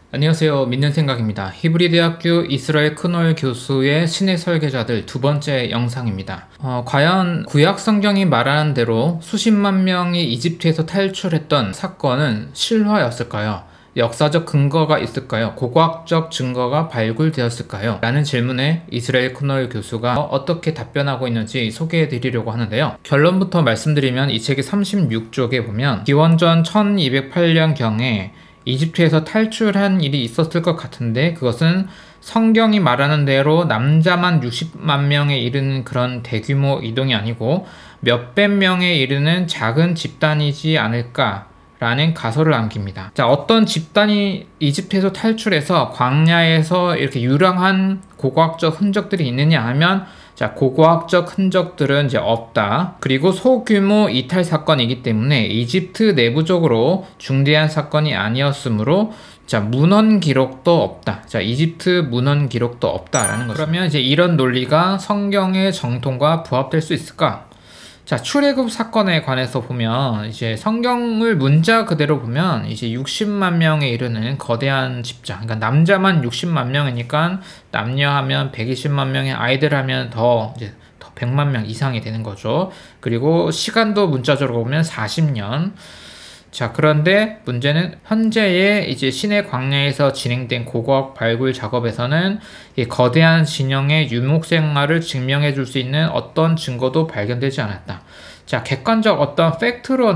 안녕하세요. 믿는 생각입니다. 히브리 대학교 이스라엘 크노엘 교수의 신의 설계자들 두 번째 영상입니다. 과연 구약 성경이 말하는 대로 수십만 명이 이집트에서 탈출했던 사건은 실화였을까요? 역사적 근거가 있을까요? 고고학적 증거가 발굴되었을까요? 라는 질문에 이스라엘 크노엘 교수가 어떻게 답변하고 있는지 소개해 드리려고 하는데요. 결론부터 말씀드리면 이 책의 36쪽에 보면 기원전 1208년경에 이집트에서 탈출한 일이 있었을 것 같은데 그것은 성경이 말하는 대로 남자만 60만 명에 이르는 그런 대규모 이동이 아니고 몇백 명에 이르는 작은 집단이지 않을까라는 가설을 남깁니다. 자, 어떤 집단이 이집트에서 탈출해서 광야에서 이렇게 유랑한 고고학적 흔적들이 있느냐 하면 자, 고고학적 흔적들은 이제 없다. 그리고 소규모 이탈 사건이기 때문에 이집트 내부적으로 중대한 사건이 아니었으므로 자, 문헌 기록도 없다. 자, 이집트 문헌 기록도 없다라는 거죠. 그러면 이제 이런 논리가 성경의 정통과 부합될 수 있을까? 자, 출애굽 사건에 관해서 보면 이제 성경을 문자 그대로 보면 이제 60만 명에 이르는 거대한 집단, 그러니까 남자만 60만 명이니까 남녀 하면 120만 명의 아이들 하면 더 100만 명 이상이 되는 거죠. 그리고 시간도 문자적으로 보면 40년. 자, 그런데 문제는 현재의 이제 시내 광야에서 진행된 고고학 발굴 작업에서는 이 거대한 진영의 유목 생활을 증명해 줄 수 있는 어떤 증거도 발견되지 않았다. 자, 객관적 어떤 팩트로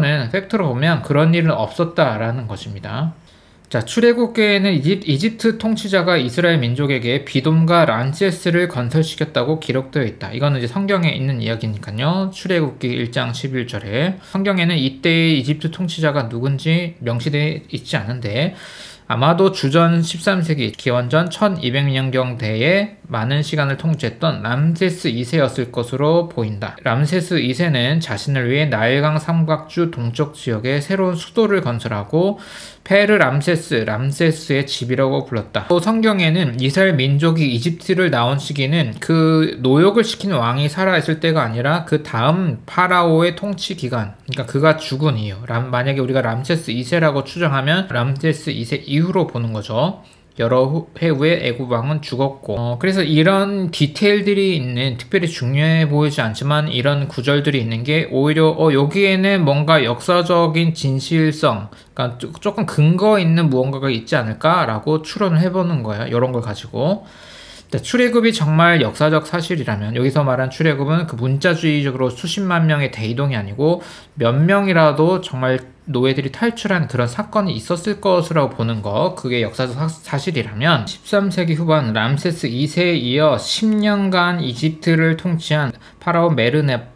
보면 그런 일은 없었다라는 것입니다. 자, 출애굽기에는 이집트 통치자가 이스라엘 민족에게 비돔과 람세스를 건설시켰다고 기록되어 있다. 이거는 이제 성경에 있는 이야기니까요. 출애굽기 1장 11절에 성경에는 이때의 이집트 통치자가 누군지 명시되어 있지 않은데 아마도 주전 13세기 기원전 1200년경대에 많은 시간을 통치했던 람세스 2세였을 것으로 보인다. 람세스 2세는 자신을 위해 나일강 삼각주 동쪽 지역에 새로운 수도를 건설하고 페르 람세스의 집이라고 불렀다. 또 성경에는 이스라엘 민족이 이집트를 나온 시기는 그 노역을 시킨 왕이 살아있을 때가 아니라 그 다음 파라오의 통치 기간, 그러니까 그가 죽은 이유. 만약에 우리가 람세스 2세라고 추정하면 람세스 2세 이후로 보는 거죠. 여러 해 후에 애굽 왕은 죽었고 그래서 이런 디테일들이 있는 특별히 중요해 보이지 않지만 이런 구절들이 있는 게 오히려 여기에는 뭔가 역사적인 진실성, 그러니까 조금 근거 있는 무언가가 있지 않을까라고 추론을 해보는 거예요. 이런 걸 가지고. 출애굽이 정말 역사적 사실이라면 여기서 말한 출애굽은 그 문자주의적으로 수십만 명의 대이동이 아니고 몇 명이라도 정말 노예들이 탈출한 그런 사건이 있었을 것이라고 보는 거, 그게 역사적 사실이라면 13세기 후반 람세스 2세에 이어 10년간 이집트를 통치한 파라오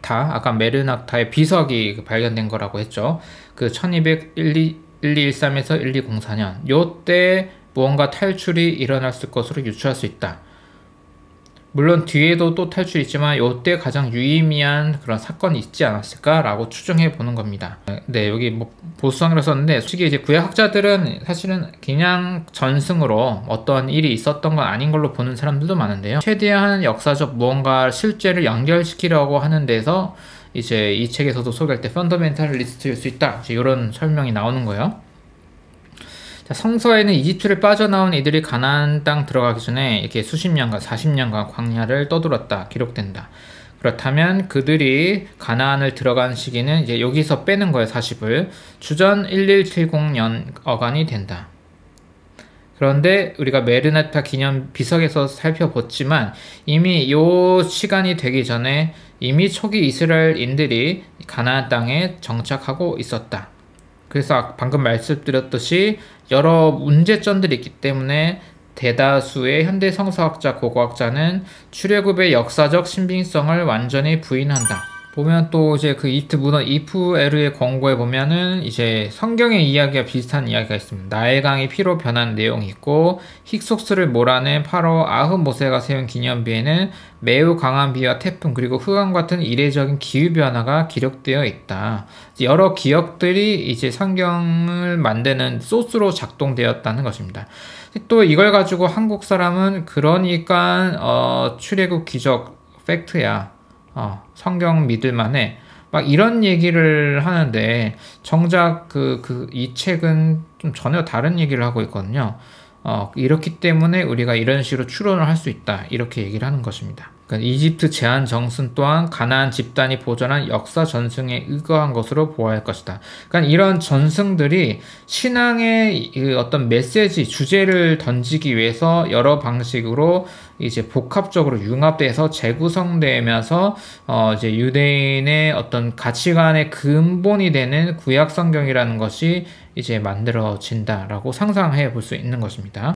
아까 메르납타의 비석이 발견된 거라고 했죠. 그 1213에서 1204년 요때 무언가 탈출이 일어났을 것으로 유추할 수 있다. 물론 뒤에도 또 탈출이 있지만 이때 가장 유의미한 그런 사건이 있지 않았을까라고 추정해 보는 겁니다. 네, 여기 뭐 보수성이라고 썼는데 솔직히 이제 구약학자들은 사실은 그냥 전승으로 어떤 일이 있었던 건 아닌 걸로 보는 사람들도 많은데요. 최대한 역사적 무언가 실제를 연결시키려고 하는 데서 이제 이 책에서도 소개할 때 펀더멘탈리스트일 수 있다. 이제 이런 설명이 나오는 거예요. 자, 성서에는 이집트를 빠져나온 이들이 가나안 땅 들어가기 전에 이렇게 수십 년간 40년간 광야를 떠돌았다 기록된다. 그렇다면 그들이 가나안을 들어간 시기는 이제 여기서 빼는 거예요. 40을 주전 1170년 어간이 된다. 그런데 우리가 메르나타 기념 비석에서 살펴봤지만 이미 요 시간이 되기 전에 이미 초기 이스라엘인들이 가나안 땅에 정착하고 있었다. 그래서 방금 말씀드렸듯이 여러 문제점들이 있기 때문에 대다수의 현대 성서학자, 고고학자는 출애굽의 역사적 신빙성을 완전히 부인한다. 보면 또 이제 그 이집트 문헌 이프에르의 권고에 보면은 이제 성경의 이야기와 비슷한 이야기가 있습니다. 나일강이 피로 변한 내용이 있고 힉소스를 몰아낸 파라오 아흐모세가 세운 기념비에는 매우 강한 비와 태풍 그리고 흑암 같은 이례적인 기후 변화가 기록되어 있다. 여러 기억들이 이제 성경을 만드는 소스로 작동되었다는 것입니다. 또 이걸 가지고 한국 사람은 그러니까 출애굽 기적 팩트야. 성경 믿을만해. 막 이런 얘기를 하는데 정작 이 책은 좀 전혀 다른 얘기를 하고 있거든요. 이렇기 때문에 우리가 이런 식으로 추론을 할 수 있다. 이렇게 얘기를 하는 것입니다. 그러니까 이집트 제한 정승 또한 가나안 집단이 보존한 역사 전승에 의거한 것으로 보아야 할 것이다. 그러니까 이런 전승들이 신앙의 어떤 메시지, 주제를 던지기 위해서 여러 방식으로 이제 복합적으로 융합돼서 재구성되면서 이제 유대인의 어떤 가치관의 근본이 되는 구약 성경이라는 것이 이제 만들어진다라고 상상해 볼 수 있는 것입니다.